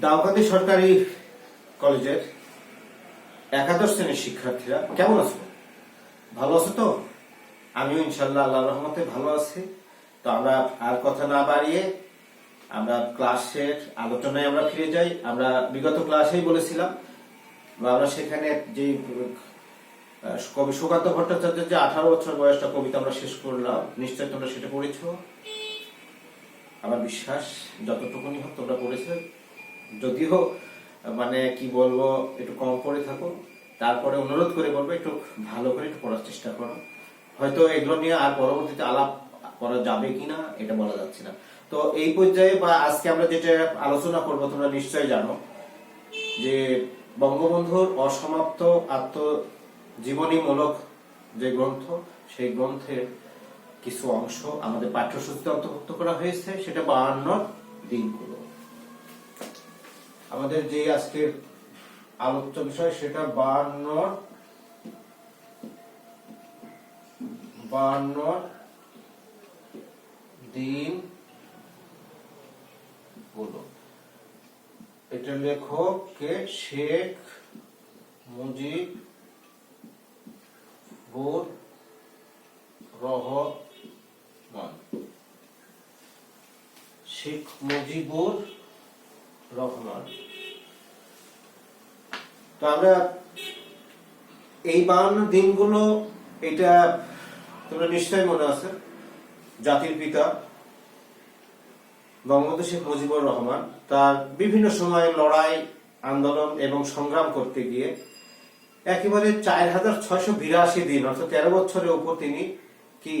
দাউকান্দি সরকারি কলেজের একাদশ শ্রেণীর শিক্ষার্থীরা কেমন আছো? ভালো আছো তো? আমিও ইনশাল্লাহ আল্লাহর রহমতে ভালো আছি। তো আমরা আর কথা না বাড়িয়ে আমরা ক্লাসের আলোচনায় আমরা ফিরে যাই। আমরা বিগত ক্লাসেই বলেছিলাম আমরা সেখানে যে কবি সুকান্ত ভট্টাচার্যের যে 18 বছর বয়সটা কবিতা আমরা শেষ করলাম, নিশ্চয় তোমরা সেটা পড়েছ। আমার বিশ্বাস যতটুকুনি হোক তোমরা পড়েছো, যদিও মানে কি বলবো একটু কম পড়ে থাকো, তারপরে অনুরোধ করে বলবো একটু ভালো করে একটু পড়ার চেষ্টা করো। হয়তো এগুলো নিয়ে আর পরবর্তীতে আলাপ করা যাবে কিনা এটা বলা যাচ্ছে না। তো এই পর্যায়ে বা আজকে আমরা যেটা আলোচনা করব তোমরা নিশ্চয়ই জানো যে বঙ্গবন্ধুর অসমাপ্ত আত্মজীবনীমূলক যে গ্রন্থ, সেই গ্রন্থের কিছু অংশ আমাদের পাঠ্যসূচিতে অন্তর্ভুক্ত করা হয়েছে। সেটা 52 দিনগুলো। আমাদের যে আজকের আলোচ্য বিষয় সেটা 52 দিন গুলো। এটা লেখক কে? শেখ মুজিবুর রহমান। শেখ মুজিবুর রহমান। তো আমরা এই 52 দিনগুলো, এটা তোমরা নিশ্চয়ই মনে আছে, জাতির পিতা বঙ্গবন্ধু শেখ মুজিবুর রহমান তার বিভিন্ন সময় লড়াই, আন্দোলন এবং সংগ্রাম করতে গিয়ে একেবারে 4682 দিন অর্থাৎ 13 বছরের উপর তিনি কি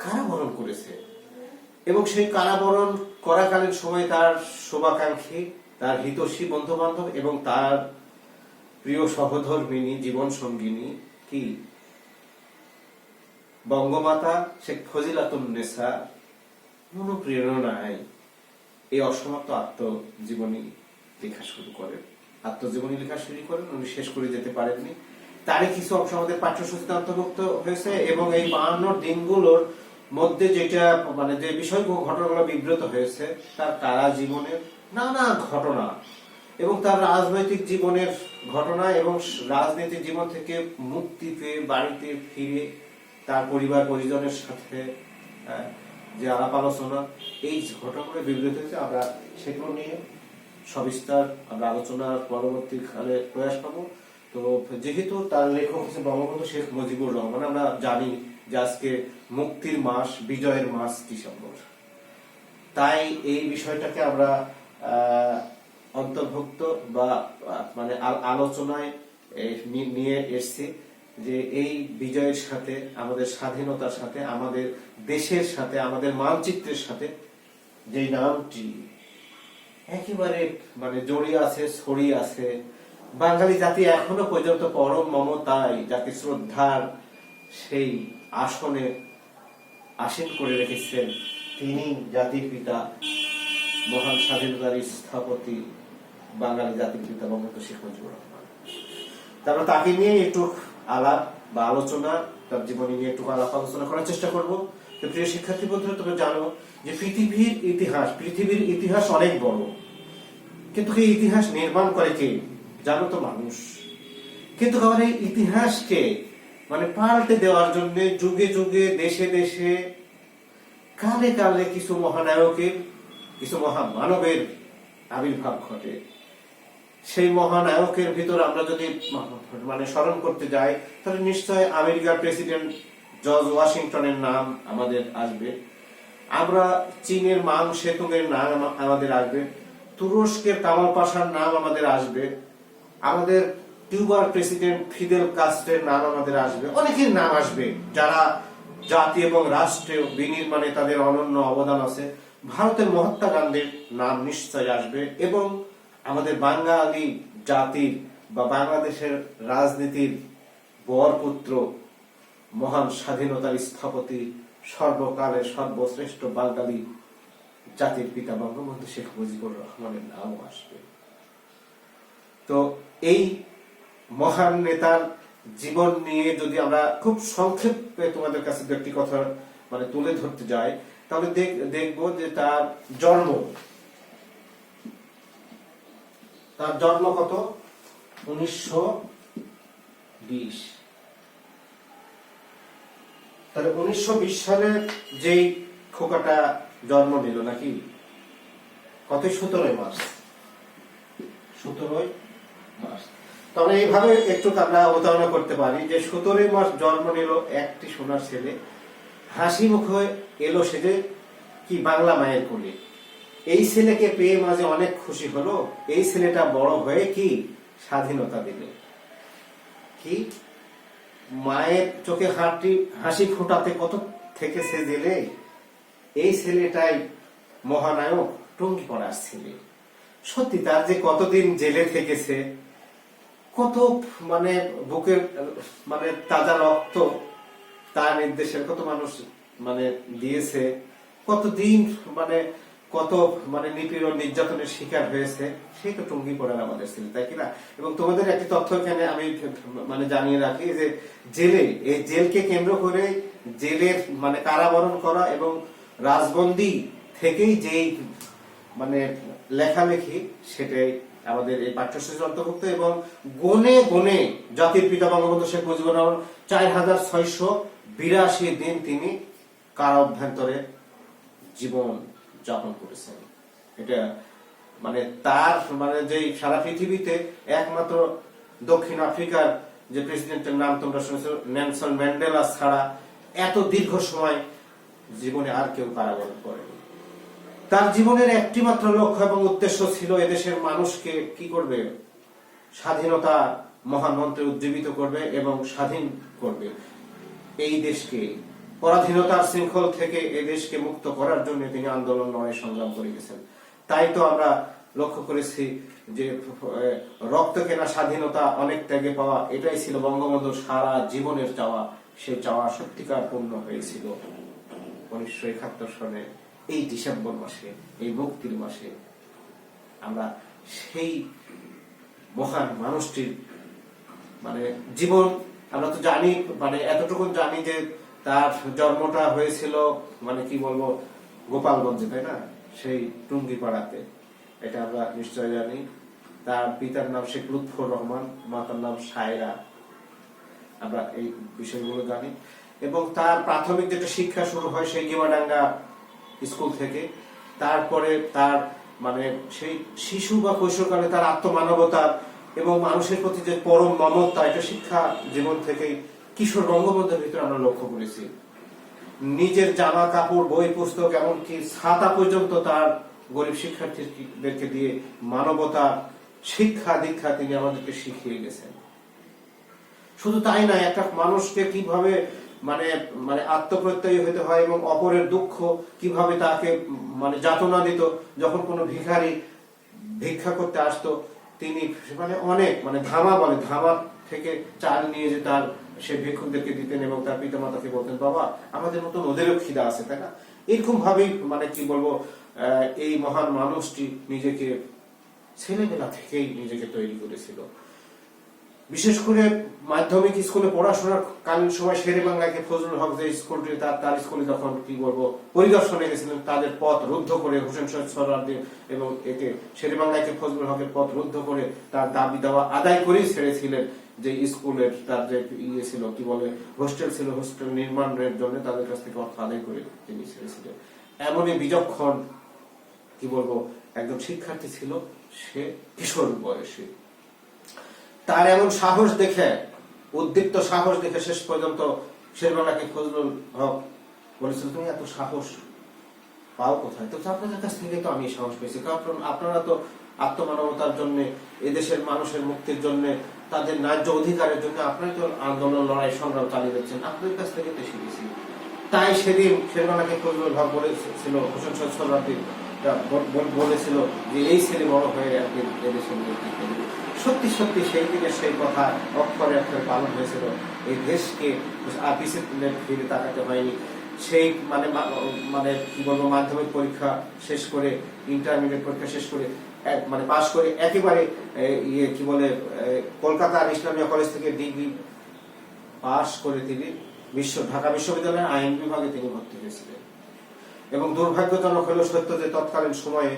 কারাবরণ করেছে। এবং সেই কারাবরণ করাকালীন সময় তার শুভাকাঙ্ক্ষী, তার হিতৈষী বন্ধু বান্ধব এবং তার প্রিয় সহধর্মিনী, জীবন সঙ্গিনী কি বঙ্গমাতা শেখ ফজিলাতুন্নেসা অনুপ্রেরণায় এই অসমাপ্ত আত্মজীবনী লেখা শুরু করেন। উনি শেষ করে যেতে পারেননি। তারই কিছু অংশ আমাদের পাঠ্যসূচিতে অন্তর্ভুক্ত হয়েছে। এবং এই 52 দিনগুলোর মধ্যে যেটা মানে যে বিষয় ঘটনাগুলো বিবৃত হয়েছে, তার কারা জীবনের নানা ঘটনা এবং তার রাজনৈতিক জীবনের ঘটনা এবং রাজনৈতিক জীবন থেকে মুক্তি পেয়ে বাড়িতে ফিরে তার পরিবার পরিজনের সাথে যে আলাপ আলোচনা, এই ঘটনাগুলো বিবৃত হয়েছে। আমরা সেগুলো নিয়ে সবিস্তার আমরা আলোচনার পরবর্তীকালে প্রয়াস পাবো। তো যেহেতু তার লেখক হচ্ছে বঙ্গবন্ধু শেখ মুজিবুর রহমান, আমরা জানি যে আজকে মুক্তির মাস, বিজয়ের মাস ডিসেম্বর, তাই এই বিষয়টাকে আমরা অন্তর্ভুক্ত বা মানে আলোচনায় নিয়ে এসছি যে এই বিজয়ের সাথে, আমাদের স্বাধীনতার সাথে, আমাদের দেশের সাথে, আমাদের মানচিত্রের সাথে যে নামটি একেবারে মানে জড়িয়ে আছে, ছড়িয়ে আছে। বাঙালি জাতি এখনো পর্যন্ত পরম মমতায় জাতি শ্রদ্ধার সেই আসনে আসীন করে রেখেছেন তিনি, জাতির পিতা, মহান স্বাধীনতার স্থপতি, বাঙালি জাতির পিতা বঙ্গবন্ধু শেখ মুজিবুর রহমান। তারপর তাকে নিয়ে একটু আলাপ বা আলোচনা, তার জীবনী নিয়ে একটু আলাপ আলোচনা করার চেষ্টা করব। প্রিয় শিক্ষার্থী বন্ধুরা, তোমরা জানো যে পৃথিবীর ইতিহাস অনেক বড়, কিন্তু এই ইতিহাস নির্মাণ করে কে? জানো তো? মানুষ। কিন্তু আমার এই ইতিহাসকে মানে পাল্টে দেওয়ার জন্য যুগে যুগে, দেশে দেশে, কালে কালে কিছু মহানায়কের, কিছু মহামানবের আবির্ভাব ঘটে। সেই মহানায়কের ভিতর আমরা যদি মানে স্মরণ করতে যাই, তাহলে নিশ্চয় আমেরিকার প্রেসিডেন্ট জর্জ ওয়াশিংটনের নাম আমাদের আসবে। আমরা চীনের মাং সেতুং এর নাম আমাদের আসবে। তুরস্কের কামাল পাশার নাম আমাদের আসবে। আমাদের কিউবার প্রেসিডেন্ট ফিদেল কাস্ট্রোর নাম আমাদের আসবে। অনেকের নাম আসবে যারা জাতি এবং রাষ্ট্রে বিনির্মাণে তাদের অনন্য অবদান আছে। ভারতের মহাত্মা গান্ধীর নাম নিশ্চয় আসবে। এবং আমাদের বাঙালি জাতির বা বাংলাদেশের রাজনীতির বরপুত্র, মহান স্বাধীনতার স্থপতি, সর্বকালের সর্বশ্রেষ্ঠ বাঙালি জাতির পিতা বঙ্গবন্ধু শেখ মুজিবুর রহমানের নামও আসবে। তো এই মহান নেতার জীবন নিয়ে যদি আমরা খুব সংক্ষেপে তোমাদের কাছে একটি কথা মানে তুলে ধরতে যাই, তাহলে দেখবো যে তার জন্ম তার জন্ম কত? 1920। তাহলে 1920 সালে যেই খোকাটা জন্ম নিল নাকি, কত? 17 মার্চ। 17 মার্চ। তাহলে এইভাবে একটু আমরা অবতারণা করতে পারি যে 17 মার্চ জন্ম নিল একটি সোনার ছেলে, হাসি মুখে এলো সেজে কি বাংলা মায়ের কোলে। এই ছেলেকে পেয়ে মাঝে অনেক খুশি হলো, এই ছেলেটা বড় হয়ে কি স্বাধীনতা দিল। কি মায়ের চোখে হাসি ফোটাতে কত থেকেছে জেলে, এই ছেলেটাই মহানায়ক টঙ্গিপাড়ার ছেলে। সত্যি তার যে কতদিন জেলে থেকেছে, কত মানে বুকের মানে তাজা রক্ত তার নির্দেশে কত মানুষ মানে দিয়েছে, কতদিন মানে কত মানে নিপীড়ন নির্যাতনের শিকার হয়েছে, সেই তো টঙ্গিপাড়ার আমাদের ছেলে, তাই কিনা? এবং তোমাদের একটি তথ্য এখানে আমি মানে জানিয়ে রাখি যে জেলে, এই জেলকে কেন্দ্র করে জেলের মানে কারাবরণ করা এবং রাজবন্দী থেকেই যেই মানে লেখালেখি, সেটাই আমাদের এই পাঠ্যসূচির অন্তর্ভুক্ত। এবং গনে গনে জাতির পিতা বঙ্গবন্ধু শেখ মুজিবুর রহমান 4682 দিন তিনি কারা অভ্যন্তরে জীবন যাপন করেছেন। এটা মানে তার মানে যে সারা পৃথিবীতে একমাত্র দক্ষিণ আফ্রিকার যে প্রেসিডেন্টের নাম তোমরা শুনেছো, নেলসন ম্যান্ডেলা ছাড়া এত দীর্ঘ সময় জীবনে আর কেউ কারাবরণ করেনি। তার জীবনের একটি মাত্র লক্ষ্য এবং উদ্দেশ্য ছিল এদেশের মানুষকে কি করবে, স্বাধীনতা মহান মন্ত্রে উজ্জীবিত করবে এবং স্বাধীন করবে এই দেশকে, পরাধীনতার শৃঙ্খল থেকে এই দেশকে মুক্ত করার জন্য তিনি আন্দোলন লড়াই সংগ্রাম করে গেছেন। তাই তো আমরা লক্ষ্য করেছি যে রক্ত কেনা স্বাধীনতা অনেক ত্যাগে পাওয়া, এটাই ছিল বঙ্গবন্ধুর সারা জীবনের চাওয়া। সেই চাওয়া সত্যিকার পূর্ণ হয়েছিল 1971 সনে এই ডিসেম্বর মাসে, এই মুক্তির মাসে। আমরা সেই মহান মানুষটির মানে জীবন আমরা তো জানি, মানে এতটুকু জানি যে তার জন্মটা হয়েছিল মানে কি বলবো গোপালগঞ্জে, তাই না, সেই টুঙ্গিপাড়াতে, এটা আমরা নিশ্চয় জানি। তার পিতার নাম শেখ লুৎফর রহমান, মাতার নাম সায়রা, আমরা এই বিষয়গুলো জানি। এবং তার প্রাথমিক যেটা শিক্ষা শুরু হয় সেই গিমাডাঙ্গা স্কুল থেকে। তারপরে তার মানে সেই শিশু বা কৈশোরকালে তার আত্মমানবতা এবং মানুষের প্রতি যে পরম মমতা, এটা শিক্ষা জীবন থেকেই কিশোর বঙ্গবন্ধুর ভিতরে আমরা লক্ষ্য করেছি। নিজের জামা কাপড়, বই পুস্তক, এমনকি ছাতা পর্যন্ত তার গরিব শিক্ষার্থীদেরকে দিয়ে মানবতা শিক্ষা দীক্ষা তিনি আমাদেরকে শিখিয়ে গেছেন। শুধু তাই না, একটা মানুষকে কিভাবে মানে মানে আত্মপ্রত্যয়ী হতে হয় এবং অপরের দুঃখ কিভাবে তাকে মানে যাতনা দিত। যখন কোনো ভিখারি ভিক্ষা করতে আসতো, তিনি মানে অনেক মানে ধামা বলে, ধামা থেকে চাল নিয়ে যে তার সে ভিক্ষুকদেরকে দিতেন এবং তার পিতা মাতাকে বলতেন, বাবা আমাদের মতন ওদেরও খিদা আছে, তাই না? এরকম ভাবেই মানে কি বলবো এই মহান মানুষটি নিজেকে ছেলেবেলা থেকেই নিজেকে তৈরি করেছিল। বিশেষ করে মাধ্যমিক স্কুলে পড়াশোনার কালীন সময় শেরেবাংলাকে ফজলুল হক যে স্কুলটি, তার স্কুলে যখন কি বলবো পরিদর্শনে গেছিলেন, তাদের পথ রুদ্ধ করে হোসেন শহীদ সোহরাওয়ার্দী এবং একে শেরেবাংলাকে ফজলুল হকের পথ রুদ্ধ করে তার দাবি দাওয়া আদায় করেই ছেড়েছিলেন। যে স্কুলের তার যে ইয়ে ছিল কি বলে হোস্টেল ছিল, হোস্টেল নির্মাণের জন্য তাদের কাছ থেকে অর্থ আদায় করে তিনি ছেড়েছিলেন। এমনই বিচক্ষণ কি বলবো একজন শিক্ষার্থী ছিল সে, কিশোর বয়সী। তার এমন সাহস দেখে, উদ্দীপ্ত সাহস দেখে শেষ পর্যন্ত শেরবাংলাকে ফজলুল হক বলেছিল, তুমি এত সাহস পাও কোথায়? তো আপনাদের কাছ থেকে তো আমি সাহস পেয়েছি, কারণ আপনারা তো আত্মমানবতার জন্য, এদেশের মানুষের মুক্তির জন্য, তাদের ন্যায্য অধিকারের জন্য আপনারা তো আন্দোলন লড়াই সংগ্রাম চালিয়ে যাচ্ছেন, আপনাদের কাছ থেকে তো শিখেছি। তাই সেদিন শেরবাংলাকে ফজলুল হক বলেছিল, হোসেন শহীদ সোহরাওয়ার্দী বলেছিল যে এই ছেলে বড় হয়ে একদিন এদেশের নেতৃত্ব দেবে। সত্যি সত্যি সেই দিনের সেই কথা অক্ষরে অক্ষরে পালন হয়েছিল। এই দেশকে পিছিয়ে ফিরে তাকাতে হয়নি। সেই মানে মানে কি বলবো মাধ্যমিক পরীক্ষা শেষ করে, ইন্টারমিডিয়েট পরীক্ষা শেষ করে মানে পাশ করে একেবারে ইয়ে কি বলে কলকাতার ইসলামিয়া কলেজ থেকে ডিগ্রি পাশ করে তিনি ঢাকা বিশ্ববিদ্যালয়ের আইন বিভাগে তিনি ভর্তি হয়েছিলেন। এবং দুর্ভাগ্যজনক হলো সত্য যে তৎকালীন সময়ে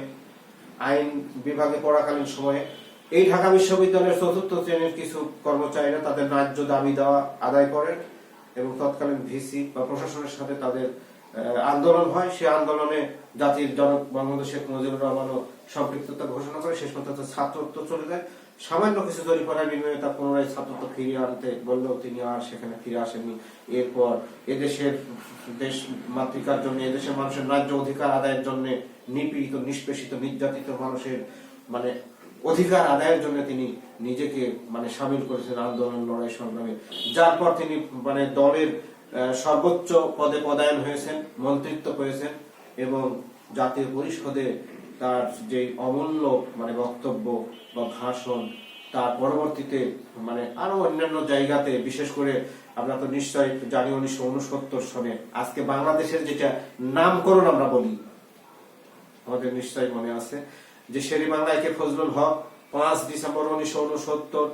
আইন বিভাগে পড়াকালীন সময়ে এই ঢাকা বিশ্ববিদ্যালয়ের চতুর্থ শ্রেণীর কিছু কর্মচারীরা তাদের ন্যায্য দাবি দেওয়া আদায় করেন এবং তৎকালীন ভিসি বা প্রশাসনের সাথে তাদের আন্দোলন হয়। সেই আন্দোলনে জাতির জনক বঙ্গবন্ধু শেখ মুজিবুর রহমানও সম্পৃক্ততা ঘোষণা করে। শেষ পর্যন্ত ছাত্রত্ব চলে যায়। সামান্য কিছু জরিমানার বিনিময়ে তার পুনরায় ছাত্রত্ব ফিরিয়ে আনতে বললেও তিনি আর সেখানে ফিরে আসেননি। এরপর এদেশের দেশ মাতৃকার জন্য, এদেশের মানুষের ন্যায্য অধিকার আদায়ের জন্য, নিপীড়িত নিষ্পেষিত নির্যাতিত মানুষের মানে অধিকার আদায়ের জন্য তিনি নিজেকে মানে সামিল করেছেন আন্দোলন, লড়াই, সংগ্রামে। যার পর তিনি মানে দলের সর্বোচ্চ পদে পদায়ন হয়েছেন, মন্ত্রিত্ব পেয়েছেন এবং জাতীয় পরিষদে তার যে অমূল্য মানে বক্তব্য বা ভাষণ, তার পরবর্তীতে মানে আরো অন্যান্য জায়গাতে, বিশেষ করে আমরা তো নিশ্চয়ই জানি 1969 সনে আজকে বাংলাদেশের যেটা নামকরণ আমরা বলি, আমাদের নিশ্চয়ই মনে আছে যে শেরেবাংলা ফজলুল হক 5 ডিসেম্বর 1969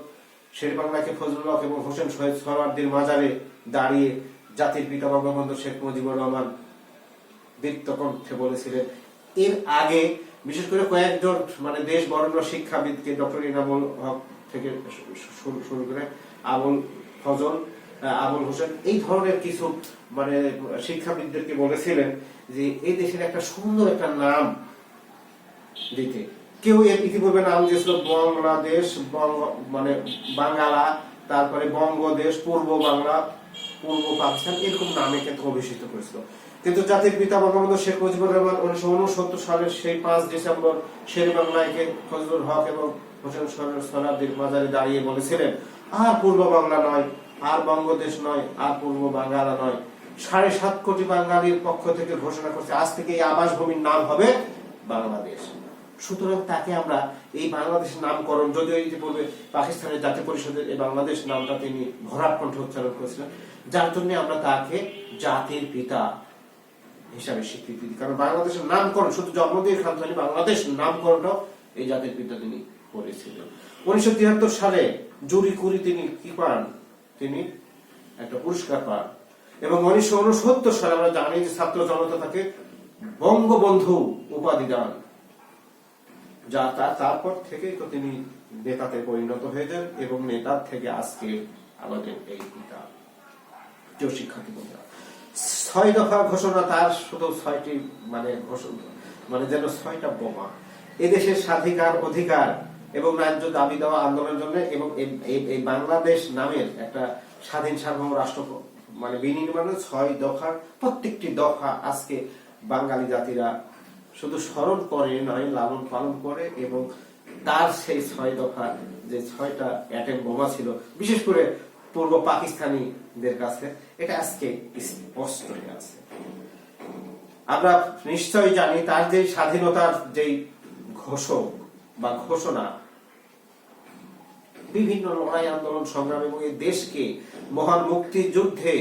শেরেবাংলা ফজলুল হক এবং হোসেন শহীদ সোহরাওয়ার্দীর মাজারে দাঁড়িয়ে জাতির পিতা বঙ্গবন্ধু শেখ মুজিবুর রহমান বীরত্ব কণ্ঠে বলেছিলেন। এর আগে বিশেষ করে কয়েকজন মানে দেশ বরেণ্য শিক্ষাবিদকে, ডক্টর ইনামুল হক থেকে শুরু করে আবুল ফজল, আবুল হোসেন, এই ধরনের কিছু মানে শিক্ষাবিদদেরকে বলেছিলেন যে এই দেশের একটা সুন্দর একটা নাম দিতে। কেউ এর ইতিপূর্বে নাম দিয়েছিল বাংলাদেশ, মানে বাঙ্গালা, তারপরে বঙ্গদেশ, পূর্ব বাংলা, পূর্ব পাকিস্তান, এরকম নামে কিন্তু অভিষিক্ত করেছিল। কিন্তু জাতির পিতা বঙ্গবন্ধু শেখ মুজিবুর রহমান 1969 সালের সেই 5 ডিসেম্বর শেরেবাংলায় ফজলুল হক এবং হোসেন সোহরাওয়ার্দীর মাজারে দাঁড়িয়ে বলেছিলেন, আর পূর্ব বাংলা নয়, আর বঙ্গদেশ নয়, আর পূর্ব বাঙ্গালা নয়, 7.5 কোটি বাঙালির পক্ষ থেকে ঘোষণা করছে আজ থেকে এই আবাসভূমির নাম হবে বাংলাদেশ। সুতরাং তাকে আমরা এই বাংলাদেশের নামকরণ, যদিও ইতিপূর্বে পাকিস্তানের জাতীয় পরিষদের এই বাংলাদেশ নামটা তিনি ভরাট কণ্ঠে উচ্চারণ করেছিলেন, যার জন্য আমরা তাকে জাতির পিতা হিসাবে স্বীকৃতি দিই। কারণ বাংলাদেশের নামকরণ শুধু জন্ম দিয়ে খান হয়নি, বাংলাদেশ নামকরণটাও এই জাতির পিতা তিনি করেছিলেন। 1973 সালে জুরি কুরি তিনি কি পান, তিনি একটা পুরস্কার পান এবং 1969 সালে আমরা জানি যে ছাত্র জনতা তাকে বঙ্গবন্ধু উপাধি দেন। যা তারপর থেকেই তো তিনি নেতাতে পরিণত হয়ে যান এবং নেতার থেকে আজকে আমাদের এই পিতা। প্রিয় শিক্ষার্থী বন্ধুরা, 6 দফা ঘোষণা, তার শুধু 6টি মানে ঘোষণা মানে যেন 6টা বোমা এদেশের স্বাধিকার, অধিকার এবং ন্যায্য দাবি দেওয়া আন্দোলনের জন্য এবং এই বাংলাদেশ নামের একটা স্বাধীন সার্বভৌম রাষ্ট্র মানে বিনির্মাণের 6 দফার প্রত্যেকটি দফা আজকে বাঙালি জাতিরা শুধু স্মরণ করে নয়, লালন পালন করে এবং তার সেই 6 দফা যে 6টা অ্যাটম বোমা ছিল বিশেষ করে পূর্ব পাকিস্তানিদের কাছে, এটা আজকে স্পষ্ট হয়ে আছে। আমরা নিশ্চয়ই জানি তার যে স্বাধীনতার যে ঘোষক বা ঘোষণা, বিভিন্ন লড়াই, আন্দোলন, সংগ্রাম এবং এই দেশকে মহান মুক্তিযুদ্ধে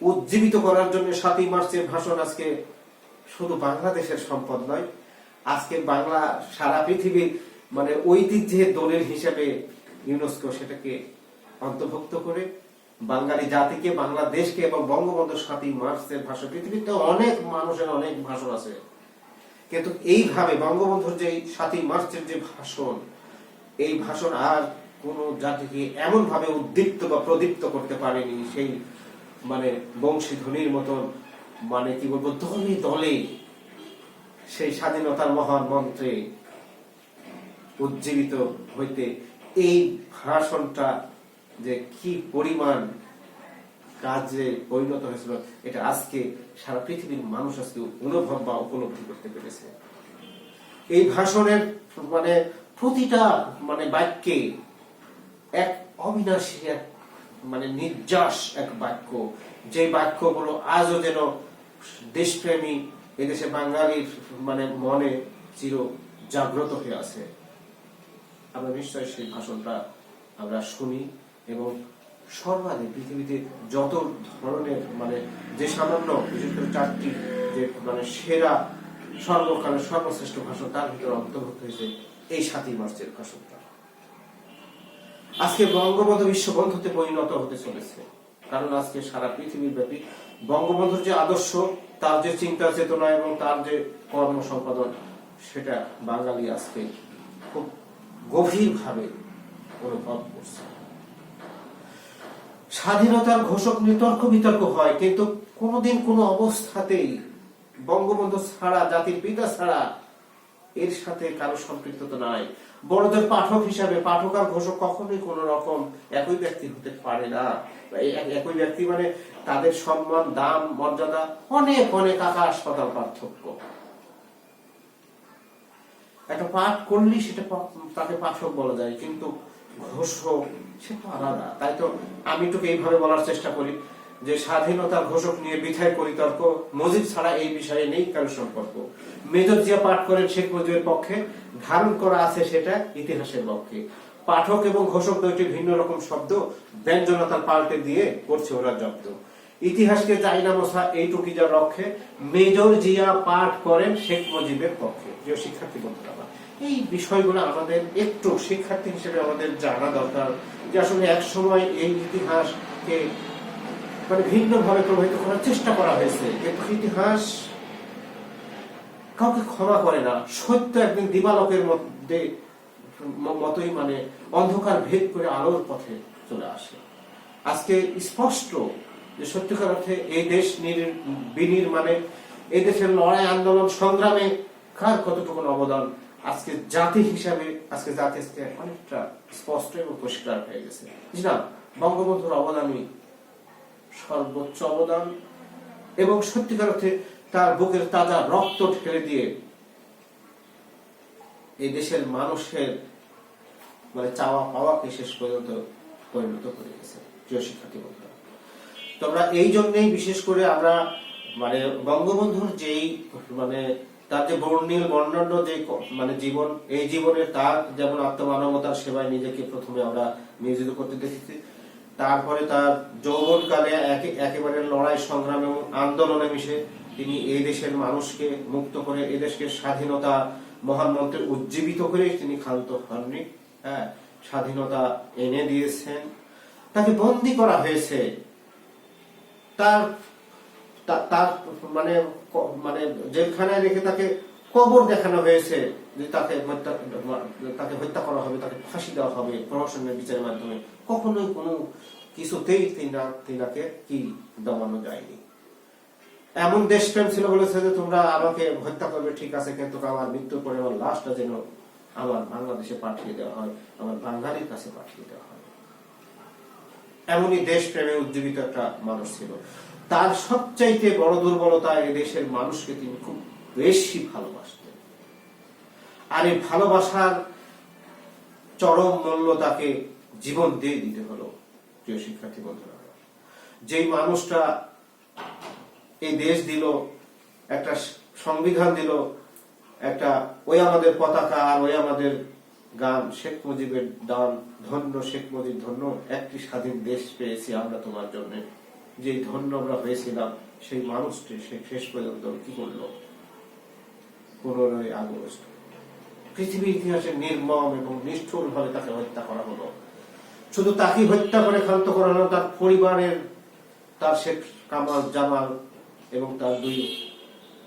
উজ্জীবিত করার জন্য 7ই মার্চের ভাষণ আজকে শুধু বাংলাদেশের সম্পদ নয়, আজকে বাংলা সারা পৃথিবীর মানে ঐতিহ্যের দলিল হিসেবে ইউনেস্কো সেটাকে অন্তর্ভুক্ত করে বাঙালি জাতিকে, বাংলাদেশকে এবং বঙ্গবন্ধুর 7ই মার্চের ভাষণ, পৃথিবীতে অনেক মানুষের অনেক ভাষণ আছে, কিন্তু এইভাবে বঙ্গবন্ধুর যে 7ই মার্চের যে ভাষণ, এই ভাষণ আর কোন জাতিকে এমন ভাবে উদ্দীপ্ত বা প্রদীপ্ত করতে পারেনি। সেই মানে বংশীধ্বনির মতন মানে কি বলবো, দলে দলে সেই স্বাধীনতার মহান মন্ত্রে উজ্জীবিত হইতে এই ভাষণটা যে কি পরিমাণ কাজে পরিণত হয়েছিল, এটা আজকে সারা পৃথিবীর মানুষ আজকে অনুভব বা উপলব্ধি করতে পেরেছে। এই ভাষণের মানে প্রতিটা মানে বাক্যে এক অবিনাশী এক মানে নির্যাস এক বাক্য, যে বাক্যগুলো আজও যেন দেশপ্রেমী এদেশে বাঙালির মানে মনে চির জাগ্রত হয়ে আছে। আমরা নিশ্চয়ই সেই ভাষণটা আমরা শুনি এবং সর্বাধিক পৃথিবীতে যত ধরনের মানে যে সামান্য বিশেষ করে 4টি যে মানে সেরা সর্বকালের সর্বশ্রেষ্ঠ ভাষণ, তার ভিতরে অন্তর্ভুক্ত হয়েছে এই 7ই মার্চের ভাষণটা। আজকে বঙ্গবন্ধু বিশ্ববন্ধুতে পরিণত হতে চলেছে, কারণ আজকে সারা পৃথিবীর ব্যাপী বঙ্গবন্ধুর যে আদর্শ, তার যে চিন্তা চেতনা এবং তার যে কর্ম সম্পাদন, সেটা বাঙালি আজকে খুব গভীরভাবে অনুভব করছে। স্বাধীনতার ঘোষক নিয়ে তর্ক বিতর্ক হয়, কিন্তু কোনোদিন কোনো অবস্থাতেই বঙ্গবন্ধু ছাড়া, জাতির পিতা ছাড়া এর সাথে কারো সম্পৃক্ততা নাই। বড়দের পাঠক হিসাবে পাঠক আর ঘোষক কখনোই কোন রকম একই ব্যক্তি হতে পারে না। একই ব্যক্তি মানে তাদের সম্মান, দাম, মর্যাদা অনেক অনেক আকাশ পাতাল পার্থক্য। একটা পাঠ করলেই সেটা তাকে পাঠক বলা যায়, কিন্তু ঘোষক সেটা আলাদা। তাই তো আমি তোকে এইভাবে বলার চেষ্টা করি যে স্বাধীনতার ঘোষক নিয়ে বিথায় পরিতর্ক, মুজিব ছাড়া এই বিষয়ে নেই কারো সম্পর্ক। মেজর জিয়া পাঠ করেন শেখ মুজিবের পক্ষে, ধারণ করা আছে সেটা ইতিহাসের পক্ষে। পাঠক এবং ঘোষক দুইটি ভিন্ন রকম শব্দ, ব্যঞ্জনতার পাল্টে দিয়ে করছে ওরা জব্দ। ইতিহাসকে চাই না মশা এইটুকি যা রক্ষে, মেজর জিয়া পাঠ করেন শেখ মুজিবের পক্ষে। প্রিয় শিক্ষার্থী বন্ধুরা, এই বিষয়গুলো আমাদের একটু শিক্ষার্থী হিসেবে আমাদের জানা দরকার যে আসলে এক সময় এই ইতিহাসকে মানে ভিন্ন ভাবে প্রভাবিত করার চেষ্টা করা হয়েছে, কিন্তু ইতিহাস কাউকে ক্ষমা করে না। সত্য একদিন দিবালোকের মধ্যে মতোই মানে অন্ধকার ভেদ করে আলোর পথে চলে আসে। আজকে স্পষ্ট যে সত্যিকার অর্থে এই দেশ বিনির্মাণে, এই দেশের লড়াই, আন্দোলন, সংগ্রামে কার কতটুকু অবদান আজকে জাতি হিসাবে আজকে জাতি অনেকটা স্পষ্ট এবং পরিষ্কার হয়ে গেছে। না, বঙ্গবন্ধুর অবদানই সর্বোচ্চ অবদান, এবং সত্যিকার অর্থে তার বুকের তাজা রক্ত ঢেলে দিয়ে এই দেশের মানুষের মানে চাওয়া পাওয়াকে শেষ পর্যন্ত পরিণত করে গেছে। প্রিয় শিক্ষার্থী বন্ধুরা, তোমরা এই জন্যই বিশেষ করে আমরা মানে বঙ্গবন্ধুর যেই মানে তার যে বর্ণাঢ্য যে মানে জীবন, এই জীবনে তার যেমন আত্মমানবতার সেবায় নিজেকে প্রথমে আমরা নিয়োজিত করতে দেখেছি, তারপরে তার যৌবনকালে একেবারে লড়াই, সংগ্রাম এবং আন্দোলনে মিশে তিনি এই দেশের মানুষকে মুক্ত করে এই দেশকে স্বাধীনতা মহান মন্ত্রে উজ্জীবিত করে তিনি ক্ষান্ত হননি। হ্যাঁ, স্বাধীনতা এনে দিয়েছেন। তাকে বন্দী করা হয়েছে, তার মানে মানে জেলখানায় রেখে তাকে কবর দেখানো হয়েছে যে তাকে হত্যা করা হবে, তাকে ফাঁসি দেওয়া হবে প্রহসনের বিচারের মাধ্যমে। কখনোই কোনো কিছুতেই তিনাকে কি দমানো যায়নি। এমন দেশপ্রেম ছিল, বলেছে যে তোমরা আমাকে হত্যা করবে ঠিক আছে, কিন্তু আমার মৃত্যুর পরে আমার লাশটা যেন আমার বাংলাদেশে পাঠিয়ে দেওয়া হয়, আমার বাঙালির কাছে পাঠিয়ে দেওয়া হয়। এমনই দেশপ্রেমে উজ্জীবিত একটা মানুষ ছিল। তার সবচাইতে বড় দুর্বলতা এই দেশের মানুষকে তিনি খুব বেশি ভালোবাসতেন, আর এই ভালোবাসার চরম মূল্য তাকে জীবন দিয়ে দিতে হলো। প্রিয় শিক্ষার্থী বন্ধুরা, যেই মানুষটা এই দেশ দিল, একটা সংবিধান দিল, একটা ওই আমাদের পতাকা আর ওই আমাদের গান, শেখ মুজিবের দান, ধন্য শেখ মুজিব ধন্য, একটি স্বাধীন দেশ পেয়েছি আমরা তোমার জন্য, যে ধন্য আমরা হয়েছিলাম, সেই মানুষটি শেষ পর্যন্ত কি করলো? 15ই আগস্ট পৃথিবীর ইতিহাসে নির্মম এবং নিষ্ঠুর ভাবে তাকে হত্যা করা হলো। শুধু তাকে হত্যা করে ক্ষান্ত করা হলো, তার পরিবারের, তার শেখ কামাল জামাল এবং তার 2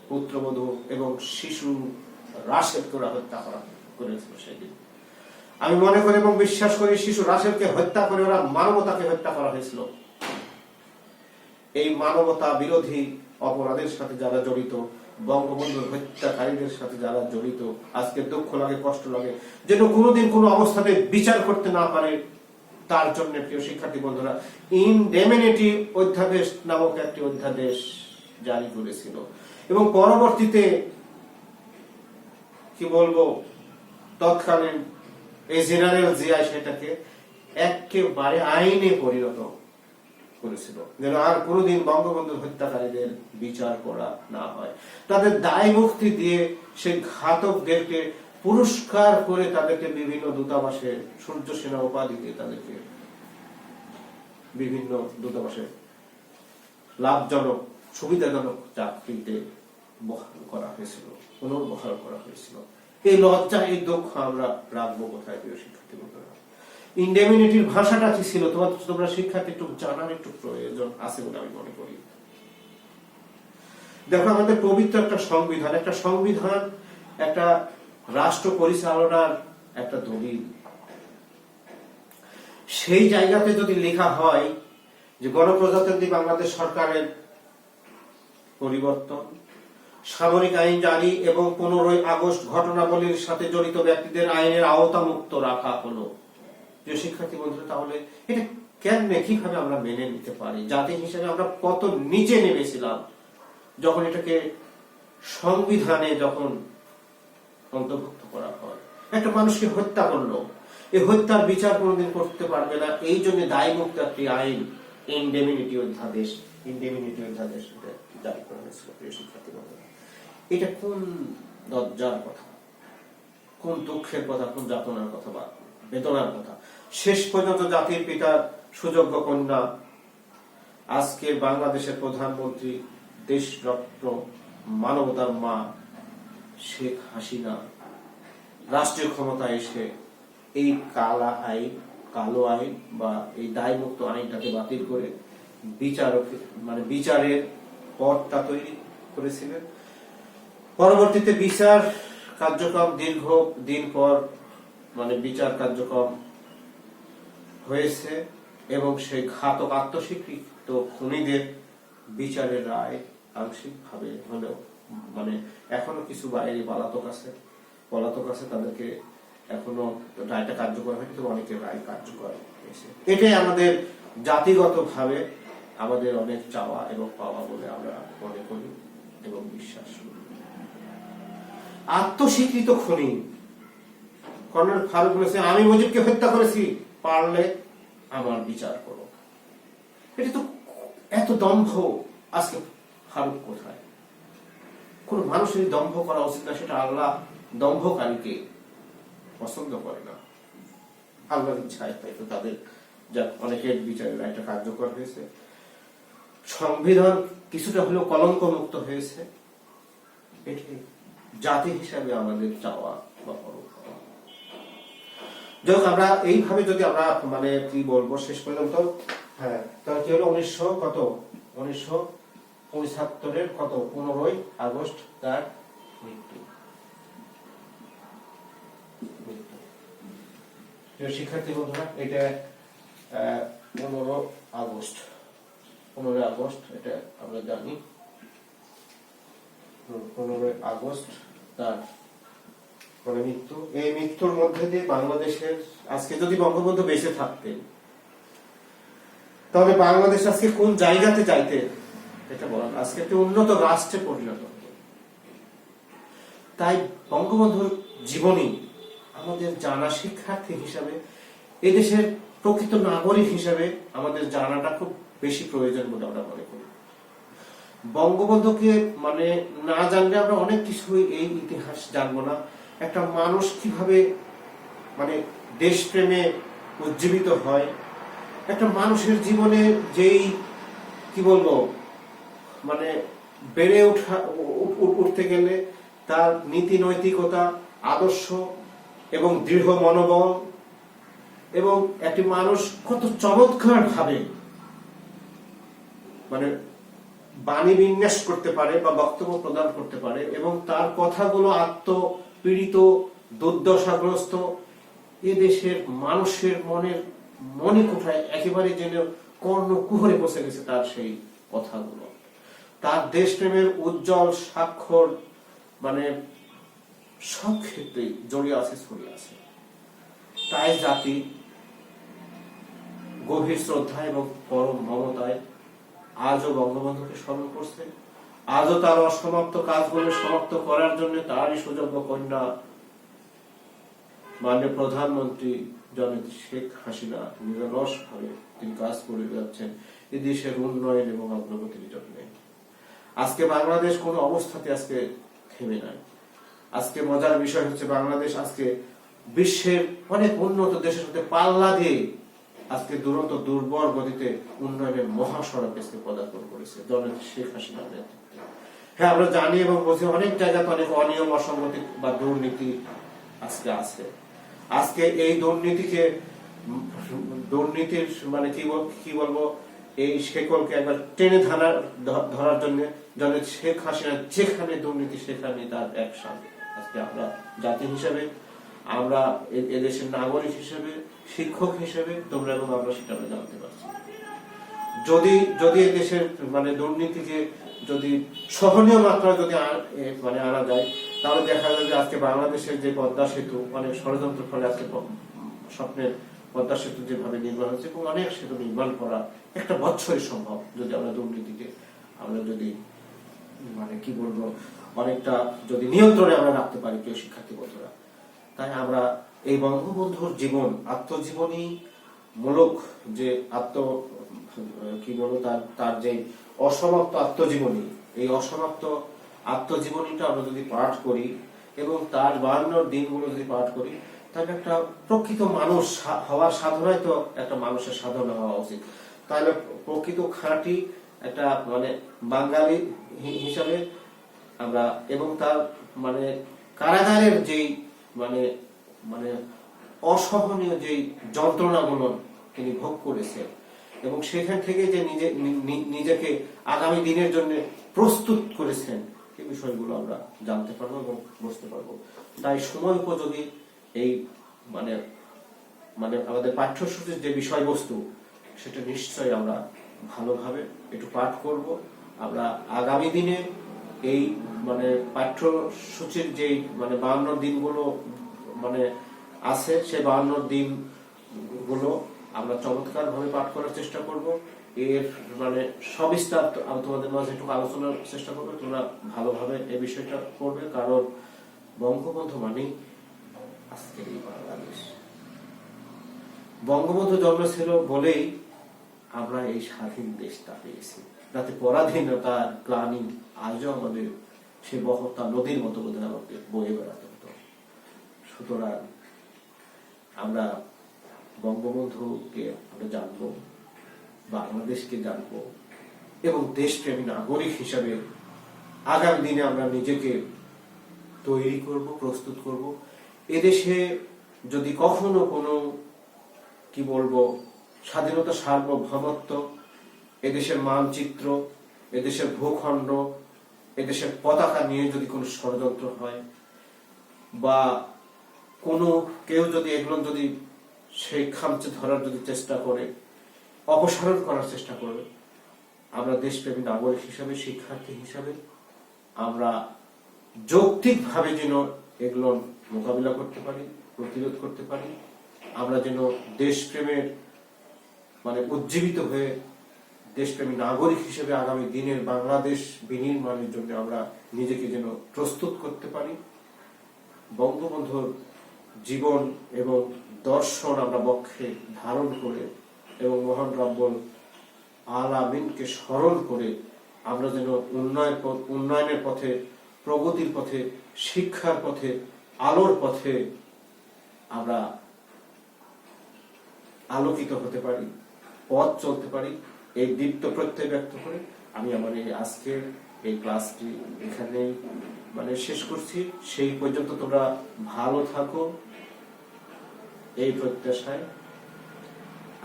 পুত্রবধূ এবং শিশু রাশেদকে হত্যা করেছিল সেদিন। আমি মনে করি এবং বিশ্বাস করি শিশু রাশেদকে হত্যা করে ওরা মানবতাকে হত্যা করা হয়েছিল। এই মানবতা বিরোধী অপরাধের সাথে যারা জড়িত, বঙ্গবন্ধুর হত্যাকারীদের সাথে যারা জড়িত, আজকে দুঃখ লাগে, কষ্ট লাগে, যেন কোনোদিন কোনো অবস্থাতে বিচার করতে না পারে, তার জন্য প্রিয় শিক্ষার্থী বন্ধুরা ইনডেমিনিটি অধ্যাদেশ নামক একটি অধ্যাদেশ জারি করেছিল, এবং পরবর্তীতে কি বলবো তৎকালীন এই জেনারেল জিয়া সেটাকে একেবারে আইনে পরিণত করেছিল, যেন আর কোনোদিন বঙ্গবন্ধুর হত্যাকারীদের বিচার করা না হয়। তাদের দায় মুক্তি দিয়ে সেই ঘাতকদেরকে পুরস্কার করে তাদেরকে বিভিন্ন দূতাবাসে সূর্য সেনা উপাধি দিয়ে তাদেরকে বিভিন্ন দূতাবাসে লাভজনক সুবিধাজনক চাকরিতে বহাল করা হয়েছিল, পুনর্বহাল করা হয়েছিল। এই লজ্জা, এই দুঃখ আমরা রাখবো কোথায় প্রিয় শিক্ষার্থী বন্ধুরা? ইনডেমিনিটির ভাষাটা কি ছিল তোমরা শিক্ষার্থী একটু জানার একটু প্রয়োজন আছে বলে আমি মনে করি। দেখো, আমাদের পবিত্র একটা সংবিধান, একটা রাষ্ট্র পরিচালনার একটা দলিল। সেই জায়গাতে যদি লেখা হয় যে গণপ্রজাতন্ত্রী বাংলাদেশ সরকারের পরিবর্তন, সামরিক আইন জারি এবং 15ই আগস্ট ঘটনাবলীর সাথে জড়িত ব্যক্তিদের আইনের আওতামুক্ত রাখা হলো, প্রিয় শিক্ষার্থী বন্ধুরা, তাহলে এটা কেমনে কিভাবে আমরা মেনে নিতে পারি? জাতি হিসেবে আমরা কত নিচে নেমেছিলাম যখন এটাকে সংবিধানে যখন অন্তর্ভুক্ত করা হয়। একটা মানুষকে হত্যা করলো, এই হত্যার বিচার কোনোদিন করতে পারবে না, এই জন্য দায়মুক্ত একটি আইন ইনডেমিনিটি অধ্যাদেশ জারি করা হয়েছিল। প্রিয় শিক্ষার্থী বন্ধুরা, এটা কোন লজ্জার কথা, কোন দুঃখের কথা, কোন যাতনার কথা বা বেদনার কথা। শেষ পর্যন্ত জাতির পিতার সুযোগ্য কন্যা, আজকের বাংলাদেশের প্রধানমন্ত্রী, দেশরত্ন, মানবতার মা শেখ হাসিনা রাষ্ট্রীয় ক্ষমতায় এসে এই কালো আইন বা এই দায়মুক্ত আইনটাকে বাতিল করে বিচারের পথটা তৈরি করেছিলেন। পরবর্তীতে বিচার কার্যক্রম দীর্ঘ দিন পর বিচার কার্যক্রম হয়েছে এবং সেই ঘাতক আত্মস্বীকৃত খুনিদের বিচারের রায় আংশিক ভাবে হলেও এখনো কিছু বাইরে পলাতক আছে, তাদেরকে এখনো রায়টা কার্যকর হয়নি, তবে অনেকের রায় কার্যকর হয়েছে। এটাই আমাদের জাতিগত ভাবে আমাদের অনেক চাওয়া এবং পাওয়া বলে আমরা মনে করি এবং বিশ্বাস করি। আত্মস্বীকৃত খুনি কর্নেল ফারুক বলেছে, আমি মুজিবকে হত্যা করেছি, পারলে আমার বিচার করো। এটা তো এত দম্ভ। আজকে ফারুক কোথায়? কোন মানুষের দম্ভ করা উচিত না, সেটা আল্লাহ দম্ভকারীকে পছন্দ করে না। আল্লাহর ইচ্ছায় তো তাদের অনেকের বিচারের রায়টা কার্যকর হয়েছে, সংবিধান কিছুটা হলেও কলঙ্ক মুক্ত হয়েছে। এটি জাতি হিসাবে আমাদের চাওয়া বা যখন আমরা এইভাবে যদি আমরা কি বলবো শেষ পর্যন্ত, হ্যাঁ, তাহলে কি হলো 1975 15ই আগস্ট তার মৃত্যু। শিক্ষার্থী বন্ধুরা, এটা 15 আগস্ট এটা আমরা জানি। 15 আগস্ট তার মৃত্যু। এই মৃত্যুর মধ্যে দিয়ে বাংলাদেশের আজকে যদি বঙ্গবন্ধু বেঁচে থাকতেন, তাহলে বাংলাদেশ আজকে কোন জায়গাতে যাইতে, এটা বলার, আজকে একটি উন্নত রাষ্ট্রে পরিণত হতো। তাই বঙ্গবন্ধুর জীবনী আমাদের জানা, শিক্ষার্থী হিসাবে, এদেশের প্রকৃত নাগরিক হিসাবে আমাদের জানাটা খুব বেশি প্রয়োজন বলে আমরা মনে করি। বঙ্গবন্ধুকে না জানলে আমরা অনেক কিছুই এই ইতিহাস জানবো না। একটা মানুষ কিভাবে দেশপ্রেমে উজ্জীবিত হয়, একটা মানুষের জীবনে যেই কি বলবো বেড়ে উঠতে গেলে তার নীতি নৈতিকতা, আদর্শ এবং দৃঢ় মনোবল, এবং একটি মানুষ কত চমৎকার ভাবে বাণী বিন্যাস করতে পারে বা বক্তব্য প্রদান করতে পারে, এবং তার কথাগুলো আত্মপীড়িত, দুর্দশাগ্রস্ত এদেশের মানুষের মনে কোঠায় একেবারে যেন কর্ণকুহরে বসে গেছে তার সেই কথাগুলো। তার দেশপ্রেমের উজ্জ্বল স্বাক্ষর সব ক্ষেত্রেই জড়িয়ে আছে, ছড়িয়ে আছে। তাই জাতি গভীর শ্রদ্ধা এবং পরম মমতায় আজও বঙ্গবন্ধুকে স্মরণ করছে। আজও তার অসমাপ্ত কাজগুলো সমাপ্ত করার জন্য তারই সুযোগ্য কন্যা মাননীয় প্রধানমন্ত্রী জননেত্রী শেখ হাসিনা নিরলস ভাবে তিনি কাজ করে যাচ্ছেন এই দেশের উন্নয়ন এবং অগ্রগতির জন্য। আজকে বাংলাদেশ কোন অবস্থাতে আজকে থেমে নাই। আজকে মজার বিষয় হচ্ছে, বাংলাদেশ আজকে বিশ্বের অনেক উন্নত দেশের সাথে পাল্লা দিয়ে আজকে দুরন্ত দুর্বল গতিতে উন্নয়নের মহাসড়ক পদার্পণ করেছে জননেত্রী শেখ হাসিনার নেতৃত্বে। হ্যাঁ, আমরা জানি এবং বুঝি অনেক জায়গাতে অনেক অনিয়ম, অসঙ্গতি বা দুর্নীতি আজকে আছে। আজকে এই দুর্নীতির কি বলবো এই শেকলকে একবার টেনে ধরার জন্য জননেত্রী শেখ হাসিনা যেখানে দুর্নীতি সেখানে তার অ্যাকশন। আজকে আমরা জাতি হিসেবে আমরা এদেশের নাগরিক হিসেবে, শিক্ষক হিসেবে তোমরা এবং আমরা সেটা আমরা জানতে পারছি। যদি যদি এদেশের মানে দুর্নীতিকে যদি সহনীয় মাত্রায় যদি মানে আনা যায়, তাহলে দেখা যাবে আজকে বাংলাদেশের যে পদ্মা সেতু অনেক ষড়যন্ত্র ফলে আজকে স্বপ্নের পদ্মা সেতু যেভাবে নির্মাণ হচ্ছে, এবং অনেক সেতু নির্মাণ করা একটা বছরই সম্ভব যদি আমরা দুর্নীতিকে আমরা যদি মানে কি বলবো অনেকটা যদি নিয়ন্ত্রণে আমরা রাখতে পারি কেউ শিক্ষার্থী বন্ধুরা। তাই আমরা এই বঙ্গবন্ধুর জীবন, আত্মজীবনী মূলক যে কি বলবো তার যে অসমাপ্ত আত্মজীবনী, এই অসমাপ্ত আত্মজীবনীটা আমরা যদি পাঠ করি এবং তার 52 দিনগুলো যদি পাঠ করি, তাহলে একটা প্রকৃত মানুষ হওয়ার সাধনায় তো একটা মানুষের সাধনা হওয়া উচিত। তাহলে প্রকৃত খাঁটি একটা মানে বাঙালি হিসাবে আমরা, এবং তার মানে কারাগারের যেই মানে মানে অসহনীয় যেই যন্ত্রণাগুলো তিনি ভোগ করেছেন, এবং সেখান থেকে যে নিজেকে আগামী দিনের জন্য প্রস্তুত করেছেন, এই বিষয়গুলো আমরা জানতে পারবো এবং বুঝতে পারবো। তাই সময় উপযোগী এই মানে মানে আমাদের পাঠ্যসূচির যে বিষয়বস্তু, সেটা নিশ্চয়ই আমরা ভালোভাবে একটু পাঠ করব। আমরা আগামী দিনে এই মানে পাঠ্যসূচির যে মানে 52 দিনগুলো মানে আছে, সেই 52 দিনগুলো আমরা চমৎকার ভাবে পাঠ করার চেষ্টা করব। এর মানে সবিস্তার আমি তোমাদের মাঝে একটু আলোচনার চেষ্টা করবো, তোমরা ভালোভাবে এই বিষয়টা করবে। কারণ বঙ্গবন্ধু মানেই আজকের এই বাংলাদেশ। বঙ্গবন্ধু জন্মেছিল বলেই আমরা এই স্বাধীন দেশটা পেয়েছি, যাতে পরাধীনতার গ্লানি আজও আমাদের সে বহতা নদীর মতো বোধ আমাকে বয়ে বেড়াতে হতো। সুতরাং আমরা বঙ্গবন্ধুকে আমরা জানবো, বাংলাদেশকে জানবো, এবং দেশপ্রেমী নাগরিক হিসাবে আগামী দিনে আমরা নিজেকে তৈরি করব, প্রস্তুত করব। এদেশে যদি কখনো কোনো কি বলবো স্বাধীনতা, সার্বভৌমত্ব, এদেশের মানচিত্র, এদেশের ভূখণ্ড, এদেশের পতাকা নিয়ে যদি কোনো ষড়যন্ত্র হয়, বা কোনো কেউ যদি এগুলো যদি সেই খামচে ধরার যদি চেষ্টা করে, অপসারণ করার চেষ্টা করবে, আমরা দেশপ্রেমী নাগরিক হিসাবে, শিক্ষার্থী হিসাবে আমরা যৌক্তিকভাবে যেন এগুলো মোকাবিলা করতে পারি, প্রতিরোধ করতে পারি। আমরা যেন দেশপ্রেমের মানে উজ্জীবিত হয়ে দেশপ্রেমী নাগরিক হিসেবে আগামী দিনের বাংলাদেশ বিনির্মাণের জন্য আমরা নিজেকে যেন প্রস্তুত করতে পারি। বঙ্গবন্ধুর জীবন এবং দর্শন আমরা বক্ষে ধারণ করে এবং মহান রব্বুল আলামিনকে স্মরণ করে আমরা যেন উন্নয়নের পথে, প্রগতির পথে, শিক্ষার পথে, আলোর পথে আমরা আলোকিত হতে পারি, পথ চলতে পারি। এই দীপ্ত প্রত্যয় ব্যক্ত করে আমি আমার এই আজকের এই ক্লাসটি এখানে মানে শেষ করছি। সেই পর্যন্ত তোমরা ভালো থাকো এই প্রত্যাশায়।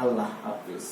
আল্লাহ হাফিজ।